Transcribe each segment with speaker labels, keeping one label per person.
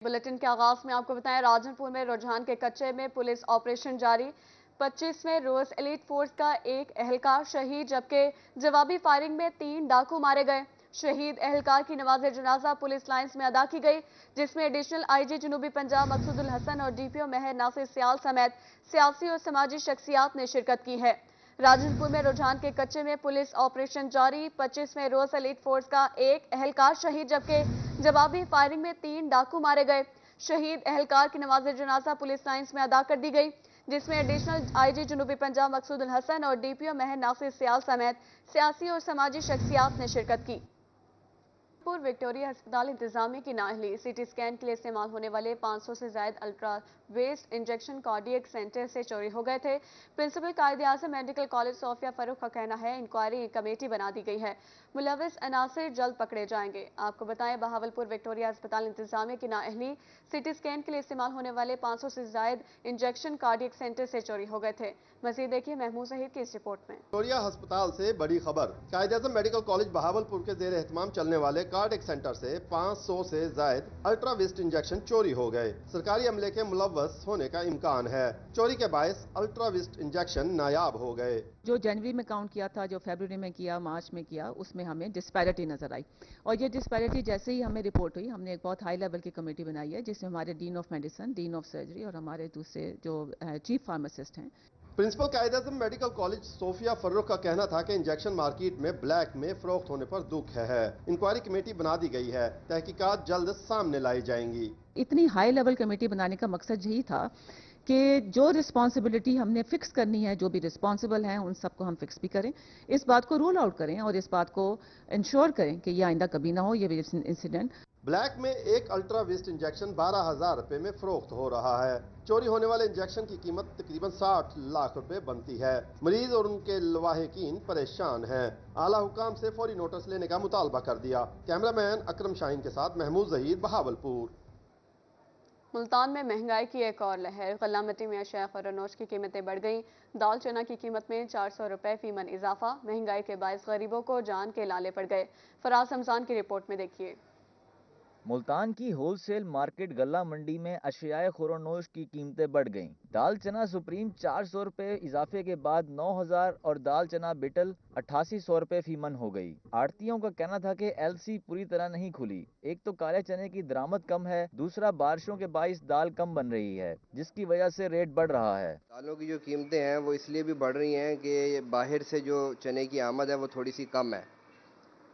Speaker 1: Bulletin के आगाज में आपको बताएं, राजनपुर में रुझान के कच्चे में पुलिस ऑपरेशन जारी। 25वें रोज एलीट फोर्स का एक एहलकार शहीद, जबकि जवाबी फायरिंग में 3 डाकू मारे गए। शहीद एहलकार की नमाज जनाजा पुलिस लाइंस में अदा की गई, जिसमें एडिशनल आईजी जनूबी पंजाब मकसूदुल हसन और डीपीओ महर नासिर सियाल समेत सियासी और समाजी शख्सियात ने शिरकत की है। राजनपुर में रुझान के कच्चे में पुलिस ऑपरेशन जारी। 25वें रोज एलीट फोर्स का एक एहलकार शहीद, जबकि जवाबी फायरिंग में 3 डाकू मारे गए। शहीद एहलकार की नमाज जनाजा पुलिस लाइंस में अदा कर दी गई, जिसमें एडिशनल आईजी जनूबी पंजाब मकसूदुल हसन और डीपीओ महर नासिर सियाल समेत सियासी और समाजी शख्सियात ने शिरकत की। विक्टोरिया अस्पताल इंतजामिया की नाअहली। सीटी स्कैन के लिए इस्तेमाल होने वाले 500 से ज्यादा Ultravist injection cardiac centre से चोरी हो गए थे। Principal Quaid-e Azam medical college Sofia Farrukh का कहना है, इंक्वायरी कमेटी बना दी गई है, मुलविस अनासिर जल्द पकड़े जाएंगे। आपको बताएं, बहावलपुर विक्टोरिया अस्पताल इंतजामिया की नाअहली सीटी स्कैन के लिए इस्तेमाल होने वाले 500 से ज्यादा इंजेक्शन कार्डियक सेंटर से चोरी हो गए थे। मजीद देखिए महमूद जहीर की इस रिपोर्ट में।
Speaker 2: विक्टोरिया अस्पताल से बड़ी खबर। कायदे-ए-आज़म मेडिकल कॉलेज बहावलपुर के जेर एहतमाम चलने वाले कार्डियक सेंटर से 500 से जायद अल्ट्रा वेस्ट इंजेक्शन चोरी हो गए। सरकारी अमले के मुलव्वस होने का इम्कान है। चोरी के बायस अल्ट्रा वेस्ट इंजेक्शन नायाब हो गए।
Speaker 3: जो जनवरी में काउंट किया था, जो फरवरी में किया, मार्च में किया, उसमें हमें डिस्पैरिटी नजर आई। और ये डिस्पैरिटी जैसे ही हमें रिपोर्ट हुई, हमने एक बहुत हाई लेवल की कमेटी बनाई है, जिसमें हमारे dean of medicine, dean of surgery और हमारे दूसरे जो चीफ फार्मासिस्ट हैं।
Speaker 2: Principal Quaid-e-Azam medical college Sofia Farrukh का कहना था कि इंजेक्शन मार्केट में ब्लैक में फरोख्त होने पर दुख है। इंक्वायरी कमेटी बना दी गई है, तहकीकात जल्द सामने लाई जाएंगी।
Speaker 3: इतनी हाई लेवल कमेटी बनाने का मकसद यही था कि जो रिस्पॉन्सिबिलिटी हमने फिक्स करनी है, जो भी रिस्पॉन्सिबल हैं उन सबको हम फिक्स भी करें, इस बात को रूल आउट करें और इस बात को इंश्योर करें कि ये आइंदा कभी ना हो ये इंसिडेंट।
Speaker 2: ब्लैक में एक अल्ट्रा वेस्ट इंजेक्शन 12,000 रुपए में फरोख्त हो रहा है। चोरी होने वाले इंजेक्शन की कीमत तकरीबन 60 लाख रुपए बनती है। मरीज और उनके लवाहिकीन परेशान हैं। आला हुकाम से फौरी नोटिस लेने का मुतालबा कर दिया। कैमरामैन अकरम शाहीन के साथ महमूद जहीर, बहावलपुर।
Speaker 1: मुल्तान में महंगाई की एक और लहर। गल्ला मट्टी में अशिया खुर्रनोश की कीमतें बढ़ गईं। दाल चना की कीमत में 400 रुपए फीमन इजाफा। महंगाई के बायस गरीबों को जान के लाले पड़ गए। फराज हमजान की रिपोर्ट में देखिए।
Speaker 4: मुल्तान की होलसेल मार्केट गल्ला मंडी में अशियाए खुर्रनोश की कीमतें बढ़ गईं। दाल चना सुप्रीम 400 रुपए इजाफे के बाद 9,000 और दाल चना बिटल 8800 रुपए फीमन हो गई। आड़तियों का कहना था कि एलसी पूरी तरह नहीं खुली। एक तो काले चने की दरामद कम है, दूसरा बारिशों के बाइस दाल कम बन रही है, जिसकी वजह से रेट बढ़ रहा है।
Speaker 5: दालों की जो कीमतें हैं वो इसलिए भी बढ़ रही हैं कि बाहर से जो चने की आमद है वो थोड़ी सी कम है,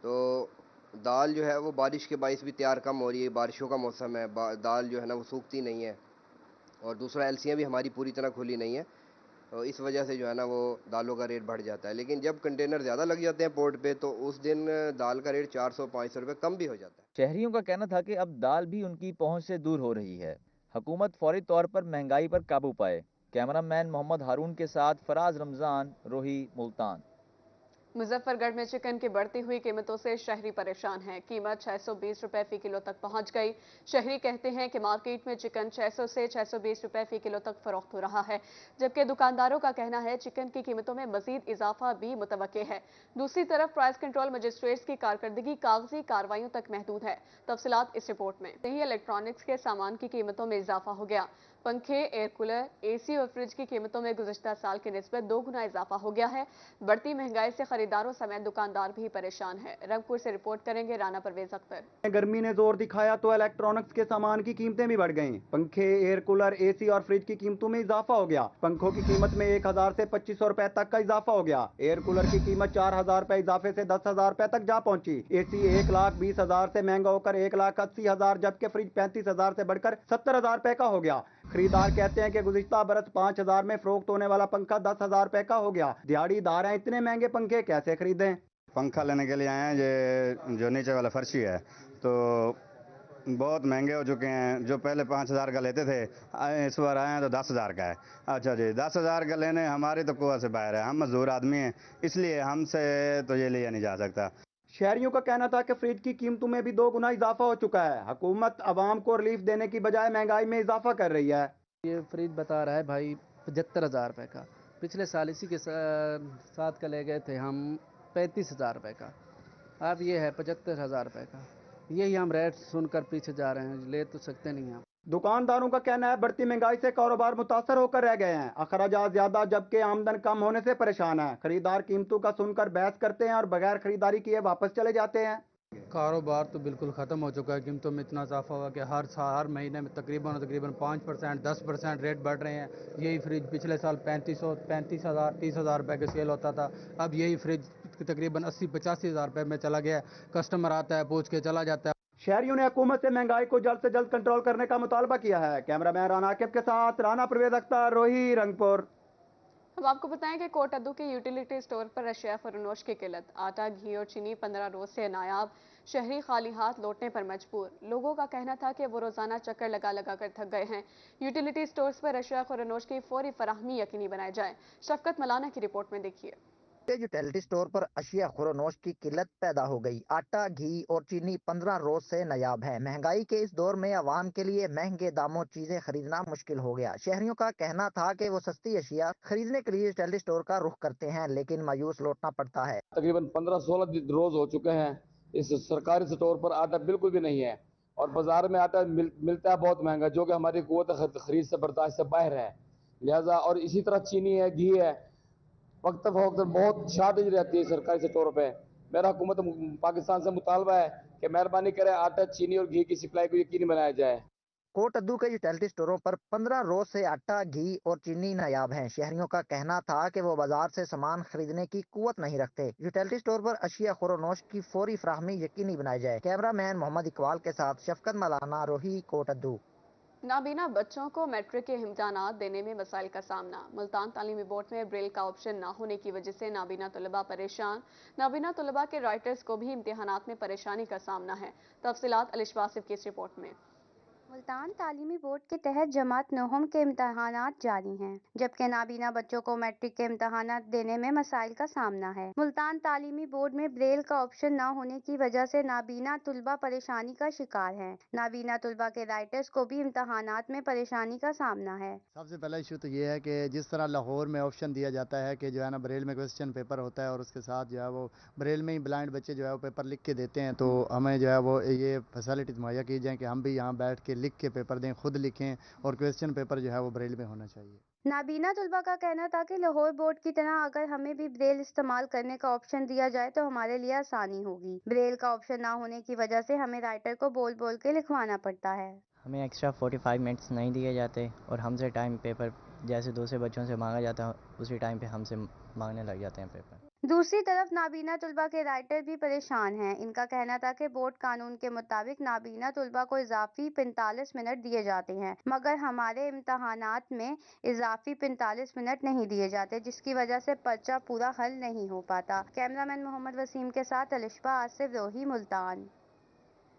Speaker 5: तो दाल जो है वो बारिश के बाइस भी तैयार कम हो रही है। बारिशों का मौसम है, दाल जो है ना वो सूखती नहीं है, और दूसरा एलसियाँ भी हमारी पूरी तरह खुली नहीं है, तो इस वजह से जो है ना वो दालों का रेट बढ़ जाता है। लेकिन जब कंटेनर ज़्यादा लग जाते हैं पोर्ट पे, तो उस दिन दाल का रेट 400-500 रुपये कम भी हो जाता है।
Speaker 4: शहरियों का कहना था कि अब दाल भी उनकी पहुंच से दूर हो रही है। हुकूमत फौरी तौर पर महंगाई पर काबू पाए। कैमरामैन मोहम्मद हारून के साथ फराज रमजान, रोही, मुल्तान।
Speaker 1: मुजफ्फरगढ़ में चिकन की बढ़ती हुई कीमतों से शहरी परेशान हैं। कीमत 620 रुपए फी किलो तक पहुंच गई। शहरी कहते हैं कि मार्केट में चिकन 600 से 620 रुपए फी किलो तक फरोख्त हो रहा है, जबकि दुकानदारों का कहना है चिकन की कीमतों में मजीद इजाफा भी मुतवक्के है। दूसरी तरफ प्राइस कंट्रोल मजिस्ट्रेट्स की कारकर्दगी कागजी कार्रवाइयों तक महदूद है। तफसीलात इस रिपोर्ट में। यही इलेक्ट्रॉनिक्स के सामान की कीमतों में इजाफा हो गया। पंखे, एयर कूलर, एसी और फ्रिज की कीमतों में गुज़िश्ता साल की निस्बत 2 गुना इजाफा हो गया है। बढ़ती महंगाई से खरीदारों समेत दुकानदार भी परेशान है। रंगपुर से रिपोर्ट करेंगे राना परवेज अख्तर।
Speaker 6: गर्मी ने जोर दिखाया तो इलेक्ट्रॉनिक्स के सामान की कीमतें भी बढ़ गईं। पंखे, एयर कूलर, एसी और फ्रिज की कीमतों में इजाफा हो गया। पंखों की कीमत में 1,000 से 2,500 रुपए तक का इजाफा हो गया। एयर कूलर की कीमत 4,000 रुपए इजाफे से 10,000 रुपए तक जा पहुंची। एसी 1,20,000 से महंगा होकर 1,80,000, जबकि फ्रिज 35,000 से बढ़कर 70,000 रुपए का हो गया। खरीदार कहते हैं कि गुज़िश्ता बरस 5,000 में फरोख्त होने वाला पंखा 10,000 रुपए का हो गया। दिहाड़ीदार हैं, इतने महंगे पंखे कैसे खरीदें?
Speaker 7: पंखा लेने के लिए आए हैं, ये जो नीचे वाला फर्शी है तो बहुत महंगे हो चुके हैं। जो पहले 5,000 का लेते थे, इस बार आए हैं तो 10,000 का है। अच्छा जी, 10,000 का लेने हमारी तो कुआ से बाहर है। हम मजदूर आदमी हैं, इसलिए हमसे तो ये लिया नहीं जा सकता।
Speaker 6: शहरियों का कहना था कि फ्रिज की कीमतों में भी 2 गुना इजाफा हो चुका है। हुकूमत आवाम को रिलीफ देने की बजाय महंगाई में इजाफा कर रही है।
Speaker 8: ये फ्रिज बता रहा है भाई 75,000 रुपये का। पिछले साल इसी के साथ का ले गए थे हम 35,000 रुपये का। अब ये है 75,000 रुपये का। यही हम रेट सुनकर पीछे जा रहे हैं, ले तो सकते नहीं हैं।
Speaker 6: दुकानदारों का कहना है बढ़ती महंगाई से कारोबार मुतासर होकर रह गए हैं। अखराजात ज्यादा जबकि आमदन कम होने से परेशान है। खरीदार कीमतों का सुनकर बहस करते हैं और बगैर खरीदारी किए वापस चले जाते हैं।
Speaker 8: कारोबार तो बिल्कुल ख़त्म हो चुका है। कीमतों में इतना इजाफा हुआ कि हर महीने में तकरीबन 5% 10% रेट बढ़ रहे हैं। यही फ्रिज पिछले साल 35,000 30,000 रुपये के सेल होता था, अब यही फ्रिज तकरीबन 80-85 हज़ार रुपये में चला गया है। कस्टमर आता है, पूछ के चला जाता है।
Speaker 6: शहरियों ने हुकूमत से महंगाई को जल्द से जल्द कंट्रोल करने का मुतालबा किया है। कैमरामैन राना आकिब के साथ राना परवेज अख्तर, रोही, रंगपुर।
Speaker 1: अब आपको बताएं कि कोटद्दू के यूटिलिटी स्टोर पर अशिया फरोनोश की किल्लत। आटा, घी और चीनी 15 रोज से नायाब। शहरी खाली हाथ लौटने पर मजबूर। लोगों का कहना था कि वो रोजाना चक्कर लगा लगा कर थक गए हैं। यूटिलिटी स्टोर्स पर अशिया फरोनोश की फौरी फराहमी यकीनी बनाई जाए। शफकत मलाना की रिपोर्ट में देखिए।
Speaker 9: यूटिलिटी स्टोर पर अशिया खुरोनोश की किल्लत पैदा हो गई। आटा, घी और चीनी 15 रोज से नायाब है। महंगाई के इस दौर में आवाम के लिए महंगे दामों चीजें खरीदना मुश्किल हो गया। शहरियों का कहना था कि वो सस्ती अशिया खरीदने के लिए यूटिलिटी स्टोर का रुख करते हैं, लेकिन मायूस लौटना पड़ता है।
Speaker 10: तकरीबन 15-16 रोज हो चुके हैं इस सरकारी स्टोर पर आटा बिल्कुल भी नहीं है और बाजार में आटा मिलता है बहुत महंगा, जो कि हमारी कुव्वत खरीद से बर्दाश्त से बाहर है। लिहाजा और इसी तरह चीनी है, घी है, वक्त फवक्त बहुत शार्टेज रहती है सरकारी स्टोर पे। मेरा हुकूमत पाकिस्तान से मुतालबा है कि मेहरबानी करे आटा, चीनी और घी की सप्लाई को यकीनी बनाया जाए।
Speaker 9: कोटद्दू के यूटिलिटी स्टोरों पर 15 रोज से आटा, घी और चीनी नायाब हैं। शहरियों का कहना था कि वो बाजार से सामान खरीदने की कुव्वत नहीं रखते। यूटिलिटी स्टोर पर अशिया खुरोनोश की फौरी फराहमी यकीनी बनाई जाए। कैमरामैन मोहम्मद इकबाल के साथ शफकत मलाना, रोही, कोटद्दू।
Speaker 1: नाबीना बच्चों को मैट्रिक के इम्तिहानात देने में मसाइल का सामना। मुल्तान तालीमी बोर्ड में ब्रेल का ऑप्शन ना होने की वजह से नाबीना तलबा परेशान। नाबीना तलबा के राइटर्स को भी इम्तिहानात में परेशानी का सामना है। तफसीलात अलिश वासिफ की इस रिपोर्ट में।
Speaker 11: मुल्तान तालीमी बोर्ड के तहत जमात नौहम के इम्तहानात जारी हैं, जबकि नाबीना बच्चों को मैट्रिक के इम्तहानात देने में मसाइल का सामना है। मुल्तान तालीमी बोर्ड में ब्रेल का ऑप्शन न होने की वजह से नाबीना तुलबा परेशानी का शिकार हैं। नाबीना तुलबा के राइटर्स को भी इम्तहानात में परेशानी का सामना है।
Speaker 12: सबसे पहला इशू तो ये है कि जिस तरह लाहौर में ऑप्शन दिया जाता है कि जो है ना ब्रेल में क्वेश्चन पेपर होता है और उसके साथ जो है वो ब्रेल में ही ब्लाइंड बच्चे जो है वो पेपर लिख के देते हैं, तो हमें जो है वो ये फैसिलिटीज मुहैया की जाए कि हम भी यहाँ बैठ के लिख के पेपर दें, खुद लिखें और क्वेश्चन पेपर जो है वो ब्रेल में होना चाहिए।
Speaker 11: नाबीना तुलबा का कहना था कि लाहौर बोर्ड की तरह अगर हमें भी ब्रेल इस्तेमाल करने का ऑप्शन दिया जाए तो हमारे लिए आसानी होगी। ब्रेल का ऑप्शन ना होने की वजह से हमें राइटर को बोल बोल के लिखवाना पड़ता है।
Speaker 13: हमें एक्स्ट्रा 45 मिनट्स नहीं दिए जाते और हमसे टाइम पेपर जैसे दूसरे बच्चों से मांगा जाता है उसी टाइम पे हमसे मांगने लग जाते हैं पेपर।
Speaker 11: दूसरी तरफ नाबीना तुलबा के राइटर भी परेशान हैं। इनका कहना था कि बोर्ड कानून के मुताबिक नाबीना तुलबा को इजाफी 45 मिनट दिए जाते हैं, मगर हमारे इम्तहानात में इजाफी 45 मिनट नहीं दिए जाते, जिसकी वजह से पर्चा पूरा हल नहीं हो पाता। कैमरामैन मोहम्मद वसीम के साथ अलिशबा आसिफ, रोही, मुल्तान।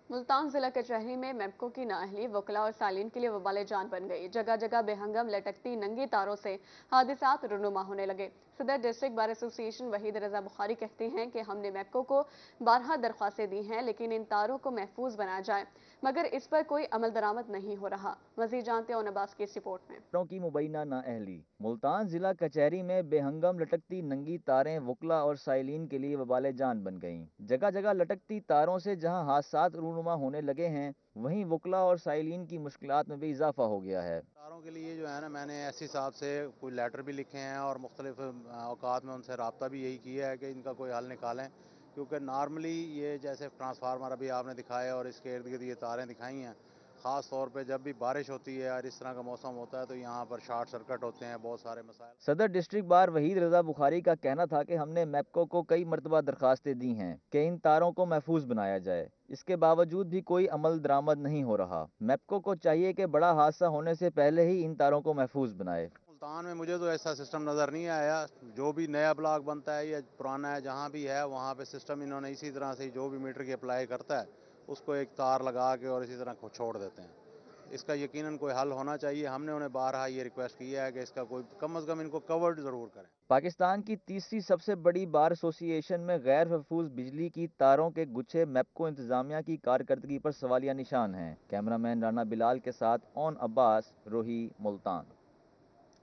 Speaker 1: मुल्तान जिला कचहरी में मैप्को की नाअहली वकला और सालीन के लिए वबाल जान बन गई। जगह जगह बेहंगम लटकती नंगी तारों से हादिसात रुनुमा होने लगे। सदर डिस्ट्रिक्ट बार एसोसिएशन वहीद रजा बुखारी कहते हैं कि हमने मैप्को को 12 दरख्वास्तें दी हैं, लेकिन इन तारों को महफूज बनाया जाए, मगर इस पर कोई अमल दरामद नहीं हो रहा। मजीद जानते हैं नबास की इस रिपोर्ट में।
Speaker 4: की मुबैना नाअहली। मुल्तान जिला कचहरी में बेहंगम लटकती नंगी तारें वकला और साइलिन के लिए वबाल जान बन गईं। जगह जगह लटकती तारों से जहां हादसात रूनुमा होने लगे हैं, वहीं वकला और साइलिन की मुश्किलात में भी इजाफा हो गया है।
Speaker 14: तारों के लिए जो है ना, मैंने एससी साहब से कोई लेटर भी लिखे हैं और मुख्तलिफ औकात में उनसे रब्ता भी यही किया है कि इनका कोई हल निकालें, क्योंकि नॉर्मली ये जैसे ट्रांसफार्मर अभी आपने दिखाया और इसके इर्द गिर्द ये तारें दिखाई हैं, ख़ास तौर पे जब भी बारिश होती है और इस तरह का मौसम होता है तो यहाँ पर शॉर्ट सर्किट होते हैं, बहुत सारे मसाइल।
Speaker 4: सदर डिस्ट्रिक्ट बार वहीद रजा बुखारी का कहना था कि हमने मैप्को को कई मरतबा दरखास्तें दी हैं कि इन तारों को महफूज बनाया जाए, इसके बावजूद भी कोई अमल दरामद नहीं हो रहा। मैप्को को चाहिए कि बड़ा हादसा होने से पहले ही इन तारों को महफूज बनाए।
Speaker 14: मुल्तान में मुझे तो ऐसा सिस्टम नज़र नहीं आया। जो भी नया ब्लॉक बनता है या पुराना है, जहाँ भी है वहाँ पे सिस्टम इन्होंने इसी तरह से जो भी मीटर की अप्लाई करता है उसको एक तार लगा के और इसी तरह छोड़ देते हैं। इसका यकीनन कोई हल होना चाहिए। हमने उन्हें बारहा ये रिक्वेस्ट किया है कि इसका कोई कम से कम इनको कवर्ड ज़रूर करें।
Speaker 4: पाकिस्तान की तीसरी सबसे बड़ी बार एसोसिएशन में गैर महफूज बिजली की तारों के गुच्छे मैप्को इंतजामिया की कारकर्दगी पर सवालिया निशान हैं। कैमरामैन राना बिलाल के साथ ओन अब्बास, रोही, मुल्तान।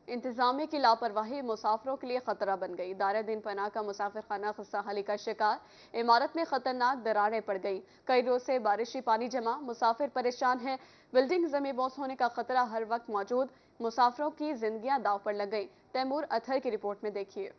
Speaker 1: इंतजामिया की लापरवाही मुसाफिरों के लिए खतरा बन गई। दार दिन पनाह का मुसाफिर खाना खस्ताहाली का शिकार। इमारत में खतरनाक दरारें पड़ गई। कई रोज से बारिशी पानी जमा, मुसाफिर परेशान हैं। बिल्डिंग जमींदोज होने का खतरा हर वक्त मौजूद। मुसाफिरों की जिंदगियां दाव पर लग गई। तैमूर अथर की रिपोर्ट में देखिए।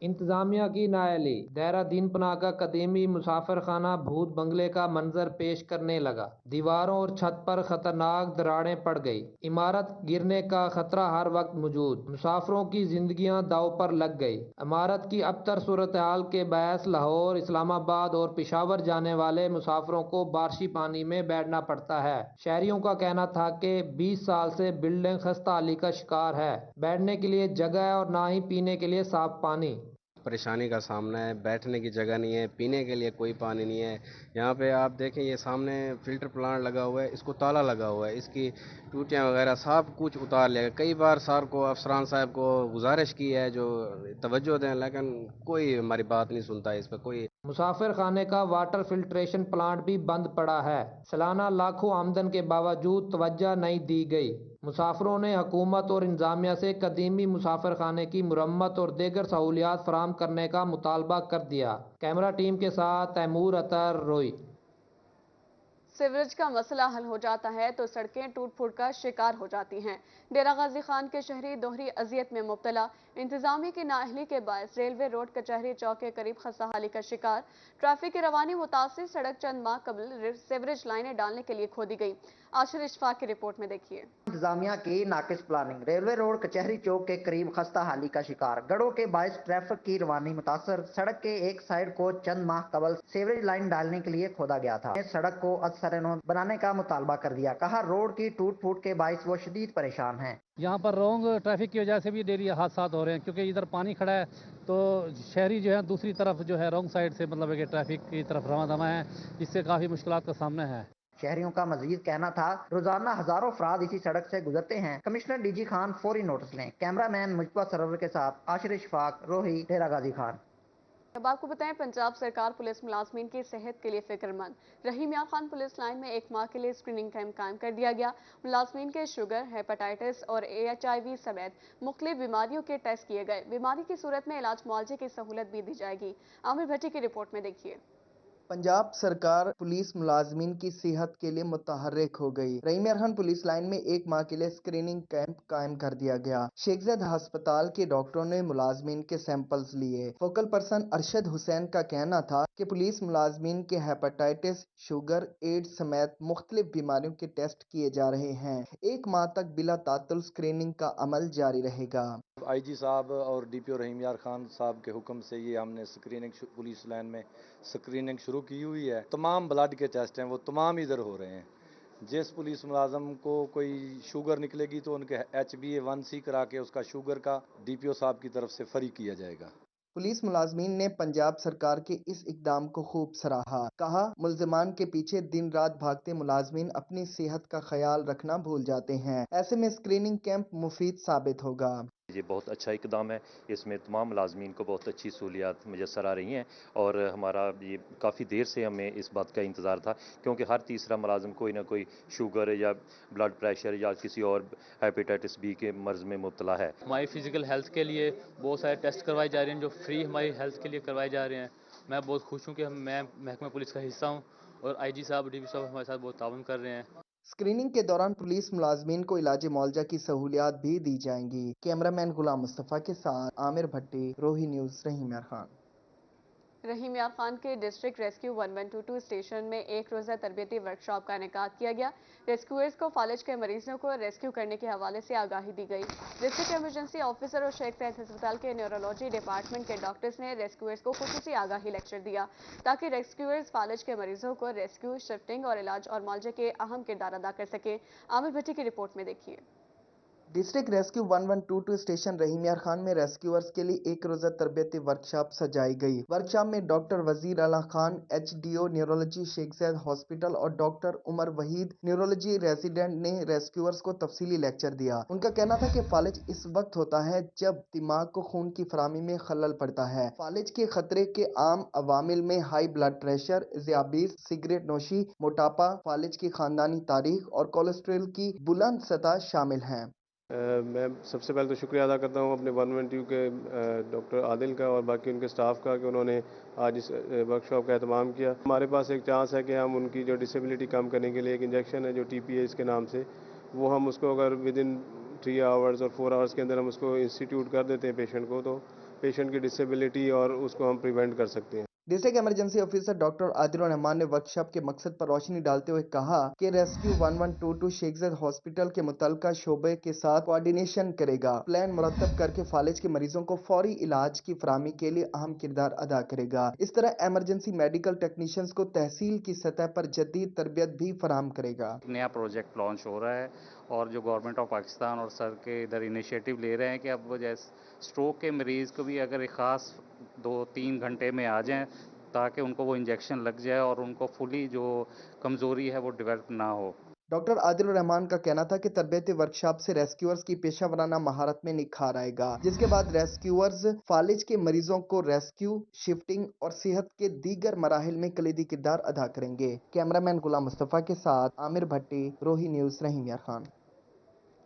Speaker 15: इंतजामिया की नाअहली, दायरा दीन पनाह का कदीमी मुसाफिर खाना भूत बंगले का मंजर पेश करने लगा। दीवारों और छत पर खतरनाक दरारें पड़ गई। इमारत गिरने का खतरा हर वक्त मौजूद। मुसाफिरों की जिंदगियां दाव पर लग गई। इमारत की अबतर सूरत हाल के बायस लाहौर, इस्लामाबाद और पेशावर जाने वाले मुसाफिरों को बारिशी पानी में बैठना पड़ता है। शहरियों का कहना था कि 20 साल से बिल्डिंग खस्ताहाली का शिकार है। बैठने के लिए जगह और ना ही पीने के लिए साफ पानी।
Speaker 16: परेशानी का सामना है, बैठने की जगह नहीं है, पीने के लिए कोई पानी नहीं है। यहाँ पे आप देखें, ये सामने फिल्टर प्लांट लगा हुआ है, इसको ताला लगा हुआ है, इसकी टूटियाँ वगैरह सब कुछ उतार लिया। कई बार सर को, अफसरान साहब को गुजारिश की है जो तवज्जो दें, लेकिन कोई हमारी बात नहीं सुनता है इस पर कोई।
Speaker 15: मुसाफिर खाने का वाटर फिल्ट्रेशन प्लांट भी बंद पड़ा है। सालाना लाखों आमदन के बावजूद तवज्जो नहीं दी गई। मुसाफिरों ने हुकूमत और इंतजामिया से कदीमी मुसाफिर खाने की मुरम्मत और दीगर सहूलियात फराहम करने का मुतालबा कर दिया। कैमरा टीम के साथ तैमूर अतर, रोई।
Speaker 1: सीवरेज का मसला हल हो जाता है तो सड़कें टूट फूट का शिकार हो जाती हैं। डेरा गाजी खान के शहरी दोहरी अजियत में मुब्तला। इंतजामिया की नाअहली के बायस रेलवे रोड कचहरी चौक के करीब खस्ताहाली का शिकार। ट्रैफिक की रवानी मुतासिर। सड़क चंद माह कबल सीवरेज लाइनें डालने के लिए खोदी गई। आशिर इशफाक की रिपोर्ट में देखिए।
Speaker 9: इंतजामिया की नाकिस प्लानिंग, रेलवे रोड कचहरी चौक के करीब खस्ताहाली का शिकार। गड़ों के बायस ट्रैफिक की रवानी मुतासर। सड़क के एक साइड को चंद माह कबल सीवरेज लाइन डालने के लिए खोदा गया था। सड़क को असरनो बनाने का मुतालबा कर दिया। कहा रोड की टूट फूट के बायस वो शदीद परेशान हैं।
Speaker 17: यहाँ पर रॉन्ग ट्रैफिक की वजह से भी डेली हादसा हो रहे हैं, क्योंकि इधर पानी खड़ा है तो शहरी जो है दूसरी तरफ जो है रॉन्ग साइड से मतलब कि ट्रैफिक की तरफ रवाना दवा है, जिससे काफ़ी मुश्किलात का सामना है।
Speaker 9: शहरियों का मजीद कहना था रोजाना हजारों अफराद इसी सड़क से गुजरते हैं। कमिश्नर डीजी खान फौरी नोटिस लें। कैमरामैन मुजतबा सरवर के साथ आशिर इशफाक, रोही, डेरा गाजी खान।
Speaker 1: अब आपको बताएं, पंजाब सरकार पुलिस मुलाजमीन की सेहत के लिए फिक्रमंद। रहीम यार खान पुलिस लाइन में 1 माह के लिए स्क्रीनिंग कैंप कायम कर दिया गया। मुलाजमीन के शुगर, हेपेटाइटिस और HIV समेत मुख्तलिफ बीमारियों के टेस्ट किए गए। बीमारी की सूरत में इलाज मुआवजे की सहूलत भी दी जाएगी। आमिर भट्टी की रिपोर्ट में देखिए।
Speaker 18: पंजाब सरकार पुलिस मुलाजमीन की सेहत के लिए मुतहर्रिक हो गई। रहीम यार खान पुलिस लाइन में 1 माह के लिए स्क्रीनिंग कैंप कायम कर दिया गया। शेख ज़ैद अस्पताल के डॉक्टरों ने मुलाजमीन के सैंपल्स लिए। फोकल पर्सन अरशद हुसैन का कहना था कि पुलिस मुलाजमीन के हेपेटाइटिस, शुगर, एड्स समेत मुख्तलिफ बीमारियों के टेस्ट किए जा रहे हैं। 1 माह तक बिला तातुल स्क्रीनिंग का अमल जारी रहेगा।
Speaker 19: IG साहब और DPO रहीम यार खान साहब के हुक्म से ये हमने स्क्रीनिंग पुलिस लाइन में स्क्रीनिंग शुरू की हुई है। तमाम ब्लड के टेस्ट हैं वो तमाम इधर हो रहे हैं। जिस पुलिस मुलाजम को कोई शुगर निकलेगी तो उनके HbA1c करा के उसका शुगर का DPO साहब की तरफ से फ्री किया जाएगा।
Speaker 18: पुलिस मुलाजमीन ने पंजाब सरकार के इस इकदाम को खूब सराहा। कहा मुल्जिमान के पीछे दिन रात भागते मुलाजमीन अपनी सेहत का ख्याल रखना भूल जाते हैं। ऐसे में स्क्रीनिंग कैंप मुफीद साबित होगा।
Speaker 20: ये बहुत अच्छा इकदाम है। इसमें तमाम मुलाजमीन को बहुत अच्छी सहूलियात मुयसर आ रही हैं और हमारा ये काफ़ी देर से हमें इस बात का इंतज़ार था, क्योंकि हर तीसरा मुलाजिम कोई ना कोई शुगर या ब्लड प्रेशर या किसी और हेपेटाइटिस B के मर्ज़ में मुब्तला है।
Speaker 21: हमारी फ़िज़िकल हेल्थ के लिए बहुत सारे टेस्ट करवाए जा रहे हैं जो फ्री हमारी हेल्थ के लिए करवाए जा रहे हैं। मैं बहुत खुश हूँ कि मैं महकमा पुलिस का हिस्सा हूँ और IG साहब, DPO साहब हमारे साथ बहुत ताउन कर रहे हैं।
Speaker 18: स्क्रीनिंग के दौरान पुलिस मुलाजमीन को इलाज मुआवजा की सहूलियात भी दी जाएंगी। कैमरामैन गुलाम मुस्तफ़ा के साथ आमिर भट्टी, रोही न्यूज़, रहीम यार खान।
Speaker 1: रहीम यार खान के डिस्ट्रिक्ट रेस्क्यू 1122 स्टेशन में 1 रोज़ा तरबियती वर्कशॉप का इनेकाद किया गया। रेस्क्यूअर्स को फालिज के मरीजों को रेस्क्यू करने के हवाले से आगाही दी गई। डिस्ट्रिक्ट इमरजेंसी ऑफिसर और शेख ज़ैद अस्पताल के न्यूरोलॉजी डिपार्टमेंट के डॉक्टर्स ने रेस्क्यूअर्स को खुसूसी आगाही लेक्चर दिया ताकि रेस्क्यूअर्स फालिज के मरीजों को रेस्क्यू, शिफ्टिंग और इलाज और मुआवजे के अहम किरदार अदा कर सके। आमिर भट्टी की रिपोर्ट में देखिए।
Speaker 18: डिस्ट्रिक्ट रेस्क्यू 1122 स्टेशन रहीम यार खान में रेस्क्यूअर्स के लिए 1 रोज़ा तरबियती वर्कशॉप सजाई गई। वर्कशॉप में doctor Wazir Ala Khan HDO neurology Sheikh Zayed hospital और doctor Umar Waheed neurology resident ने रेस्क्यूअर्स को तफसीली लेक्चर दिया। उनका कहना था कि फालिज इस वक्त होता है जब दिमाग को खून की फराहमी में खलल पड़ता है। फालिज के खतरे के आम अवामिल में हाई ब्लड प्रेशर, ज़ियाबीस, सिगरेट नोशी, मोटापा, फालिज की खानदानी तारीख और कोलेस्ट्रॉल की बुलंद सतह शामिल हैं।
Speaker 3: میں سب سے پہلے تو شکریہ ادا کرتا ہوں اپنے 112 کے ڈاکٹر عادل کا اور باقی ان کے سٹاف کا کہ انہوں نے آج اس ورکشاپ کا اہتمام کیا. ہمارے پاس ایک چانس ہے کہ ہم ان کی جو ڈسیبلٹی کم کرنے کے لیے ایک انجیکشن ہے جو TPA کے نام سے، وہ ہم اس کو اگر ودن 3 آورز اور 4 آورز کے اندر ہم اس کو انسٹیٹیوٹ کر دیتے ہیں پیشنٹ کو، تو پیشنٹ کی ڈسیبلٹی اور اس کو ہم پریونٹ کر سکتے ہیں.
Speaker 18: ڈسٹرکٹ ایمرجنسی آفیسر ڈاکٹر عادل الرحمان نے ورکشاپ کے مقصد پر روشنی ڈالتے ہوئے کہا کہ ریسکیو 1122 شیخ زاید ہاسپٹل کے متعلقہ شعبے کے ساتھ کوارڈینیشن کرے گا، پلان مرتب کر کے فالج کے مریضوں کو فوری علاج کی فراہمی کے لیے اہم کردار ادا کرے گا. اس طرح ایمرجنسی میڈیکل ٹیکنیشینز کو تحصیل کی سطح پر جدید تربیت بھی فراہم کرے گا.
Speaker 22: نیا پروجیکٹ لانچ ہو رہا ہے اور جو گورنمنٹ آف پاکستان اور سر کے ادھر انیشیٹو لے رہے ہیں کہ اب وہ جیسے اسٹروک کے مریض کو بھی اگر ایک خاص 2-3 گھنٹے میں آ جائیں تاکہ ان کو وہ انجیکشن لگ جائے اور ان کو فلی جو کمزوری ہے وہ ڈیولپ نہ ہو.
Speaker 18: ڈاکٹر عادل الرحمان کا کہنا تھا کہ تربیتی ورکشاپ سے ریسکیورز کی پیشہ ورانہ مہارت میں نکھار آئے گا، جس کے بعد ریسکیورز فالج کے مریضوں کو ریسکیو، شفٹنگ اور صحت کے دیگر مراحل میں کلیدی کردار ادا کریں گے. کیمرامین غلام مصطفیٰ کے ساتھ عامر بھٹی، روہی نیوز، رحیم یار خان.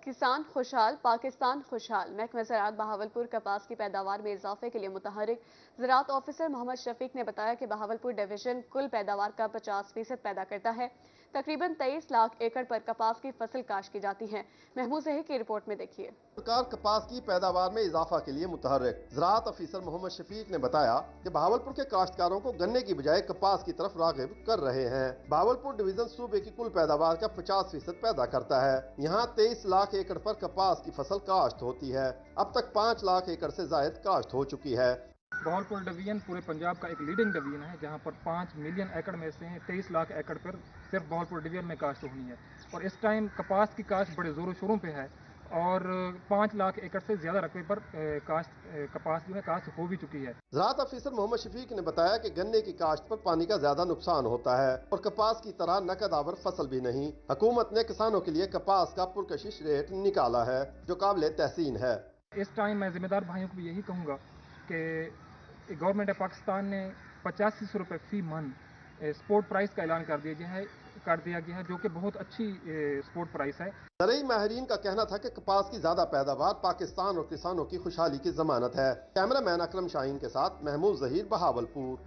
Speaker 1: کسان خوشحال، پاکستان خوشحال. محکمہ زراعت بہاولپور کپاس کی پیداوار میں اضافے کے لیے متحرک زراعت آفیسر محمد شفیق نے بتایا کہ بہاولپور ڈویژن کل پیداوار کا 50% پیدا کرتا ہے. تقریباً 23 لاکھ ایکڑ پر کپاس کی فصل کاشت کی جاتی ہے. محمود ظہیر کی رپورٹ میں دیکھیے.
Speaker 2: سرکار کپاس کی پیداوار میں اضافہ کے لیے متحرک. زراعت افیسر محمد شفیق نے بتایا کہ بہاولپور کے کاشتکاروں کو گنے کی بجائے کپاس کی طرف راغب کر رہے ہیں. بہاولپور ڈویژن صوبے کی کل پیداوار کا 50% پیدا کرتا ہے. یہاں 23 لاکھ ایکڑ پر کپاس کی فصل کاشت ہوتی ہے. اب تک 5 لاکھ ایکڑ سے زائد کاشت ہو چکی ہے.
Speaker 23: بہاولپور ڈویژن پورے پنجاب کا ایک لیڈنگ ڈویژن ہے جہاں پر 5 ملین ایکڑ میں سے 23 لاکھ ایکڑ پر صرف بہاولپور ڈویژن میں کاشت ہونی ہے. اور اس ٹائم کپاس کی کاشت بڑے زور و شوروں پہ ہے اور 5 لاکھ ایکڑ سے زیادہ رقبے پر کپاس جو ہے کاشت ہو بھی چکی ہے.
Speaker 2: زراعت افیسر محمد شفیق نے بتایا کہ گنے کی کاشت پر پانی کا زیادہ نقصان ہوتا ہے اور کپاس کی طرح نقد آور فصل بھی نہیں. حکومت نے کسانوں کے لیے کپاس کا پرکشش ریٹ نکالا ہے جو قابل تحسین ہے.
Speaker 23: اس ٹائم میں ذمہ دار بھائیوں کو بھی یہی کہوں گا کہ گورنمنٹ آف پاکستان نے 8500 روپے فی من سپورٹ پرائس کا اعلان کر دیا گیا ہے جو کہ بہت اچھی سپورٹ پرائس ہے.
Speaker 2: زرعی ماہرین کا کہنا تھا کہ کپاس کی زیادہ پیداوار پاکستان اور کسانوں کی خوشحالی کی ضمانت ہے. کیمرامین اکرم شاہین کے ساتھ محمود ظہیر، بہاولپور.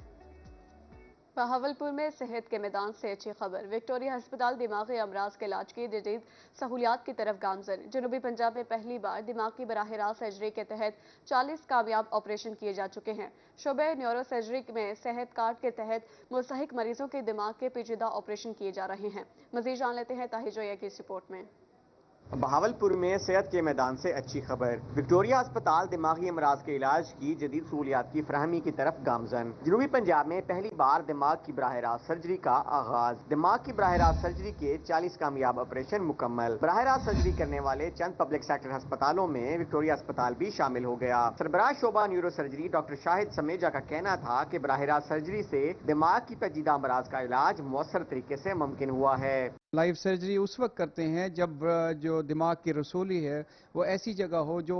Speaker 1: بہاولپور میں صحت کے میدان سے اچھی خبر. وکٹوریہ ہسپتال دماغی امراض کے علاج کی جدید سہولیات کی طرف گامزن. جنوبی پنجاب میں پہلی بار دماغ کی براہ راست سرجری کے تحت 40 کامیاب آپریشن کیے جا چکے ہیں. شعبہ نیورو سرجری میں صحت کارڈ کے تحت مستحق مریضوں کے دماغ کے پیچیدہ آپریشن کیے جا رہے ہیں. مزید جان لیتے ہیں طاہر جویا کی اس رپورٹ میں.
Speaker 24: بہاولپور میں صحت کے میدان سے اچھی خبر. وکٹوریہ ہسپتال دماغی امراض کے علاج کی جدید سہولیات کی فراہمی کی طرف گامزن. جنوبی پنجاب میں پہلی بار دماغ کی براہ راست سرجری کا آغاز. دماغ کی براہ راست سرجری کے 40 کامیاب آپریشن مکمل. براہ راست سرجری کرنے والے چند پبلک سیکٹر ہسپتالوں میں وکٹوریہ ہسپتال بھی شامل ہو گیا. سربراہ شعبہ نیورو سرجری ڈاکٹر شاہد سمیجا کا کہنا تھا کہ براہ راست سرجری سے دماغ کی پیچیدہ امراض کا علاج مؤثر طریقے سے ممکن ہوا ہے.
Speaker 25: لائف سرجری اس وقت کرتے ہیں جب جو دماغ کی رسولی ہے وہ ایسی جگہ ہو جو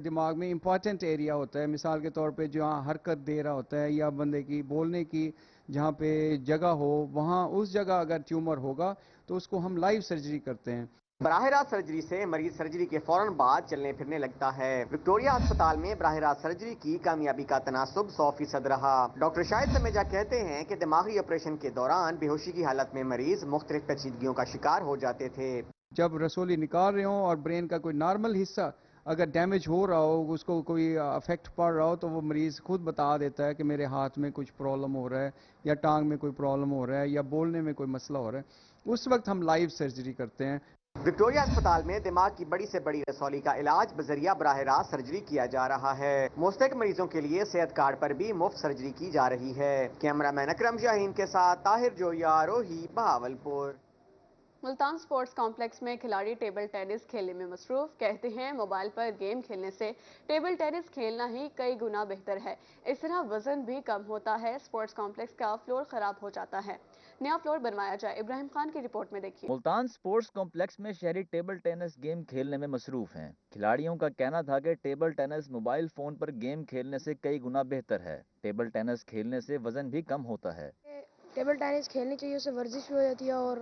Speaker 25: دماغ میں امپورٹنٹ ایریا ہوتا ہے. مثال کے طور پہ جہاں حرکت دے رہا ہوتا ہے یا بندے کی بولنے کی جہاں پہ جگہ ہو، وہاں اس جگہ اگر ٹیومر ہوگا تو اس کو ہم لائف سرجری کرتے ہیں.
Speaker 24: براہ راست سرجری سے مریض سرجری کے فوراً بعد چلنے پھرنے لگتا ہے. وکٹوریہ ہسپتال میں براہ راست سرجری کی کامیابی کا تناسب 100% رہا. ڈاکٹر شاہد سمیجا کہتے ہیں کہ دماغی آپریشن کے دوران بے ہوشی کی حالت میں مریض مختلف پیچیدگیوں کا شکار ہو جاتے تھے.
Speaker 25: جب رسولی نکال رہے ہوں اور برین کا کوئی نارمل حصہ اگر ڈیمیج ہو رہا ہو، اس کو کوئی افیکٹ پڑ رہا ہو، تو وہ مریض خود بتا دیتا ہے کہ میرے ہاتھ میں کچھ پرابلم ہو رہا ہے یا ٹانگ میں کوئی پرابلم ہو رہا ہے یا بولنے میں کوئی مسئلہ ہو رہا ہے. اس وقت ہم لائف سرجری کرتے ہیں.
Speaker 24: وکٹوریہ ہسپتال میں دماغ کی بڑی سے بڑی رسولی کا علاج بذریعہ براہ راست سرجری کیا جا رہا ہے. مستحق مریضوں کے لیے صحت کارڈ پر بھی مفت سرجری کی جا رہی ہے. کیمرامین اکرم شاہین کے ساتھ طاہر جویا، روہی، بہاولپور.
Speaker 1: ملتان سپورٹس کمپلیکس میں کھلاڑی ٹیبل ٹینس کھیلنے میں مصروف. کہتے ہیں موبائل پر گیم کھیلنے سے ٹیبل ٹینس کھیلنا ہی کئی گنا بہتر ہے. اس طرح وزن بھی کم ہوتا ہے. سپورٹس کمپلیکس کا فلور خراب ہو جاتا ہے، نیا فلور بنوایا جائے. ابراہیم خان کی رپورٹ میں دیکھیے.
Speaker 4: ملتان سپورٹس کمپلیکس میں شہری ٹیبل ٹینس گیم کھیلنے میں مصروف ہیں. کھلاڑیوں کا کہنا تھا کہ ٹیبل ٹینس موبائل فون پر گیم کھیلنے سے کئی گنا بہتر ہے. ٹیبل ٹینس کھیلنے سے وزن بھی کم ہوتا ہے.
Speaker 26: ٹیبل ٹینس کھیلنی چاہیے، اس سے ورزش بھی ہو جاتی ہے اور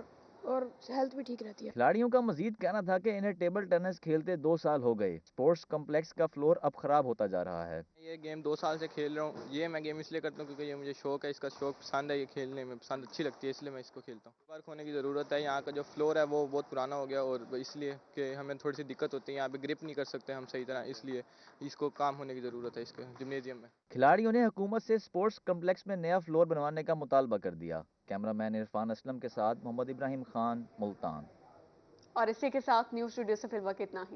Speaker 5: اور हेल्थ भी ठीक रहती है।
Speaker 4: खिलाड़ियों का मजीद कहना था कि इन्हें टेबल टेनिस खेलते 2 साल हो गए। स्पोर्ट्स कम्प्लेक्स का फ्लोर अब खराब होता जा रहा है।
Speaker 6: ये गेम 2 साल से खेल रहा हूँ। ये मैं गेम इसलिए करता हूँ क्योंकि ये मुझे शौक है, इसका शौक पसंद है, ये खेलने में पसंद अच्छी लगती है, इसलिए मैं इसको खेलता हूँ। वर्क होने की ज़रूरत है। यहाँ का जो फ्लोर है वो बहुत पुराना हो गया और इसलिए कि हमें थोड़ी सी दिक्कत होती है, यहाँ पे ग्रिप नहीं कर सकते हम सही तरह, इसलिए इसको काम होने की ज़रूरत है इसके जिम्नेजियम में।
Speaker 4: खिलाड़ियों ने हुकूमत से स्पोर्ट्स कम्प्लेक्स में नया फ्लोर बनवाने का मुतालबा कर दिया। कैमरामैन इरफान असलम के साथ मोहम्मद इब्राहिम खान, मुल्तान।
Speaker 1: और इसी के साथ न्यूज़ स्टूडियो से फिर वक्त इतना ही।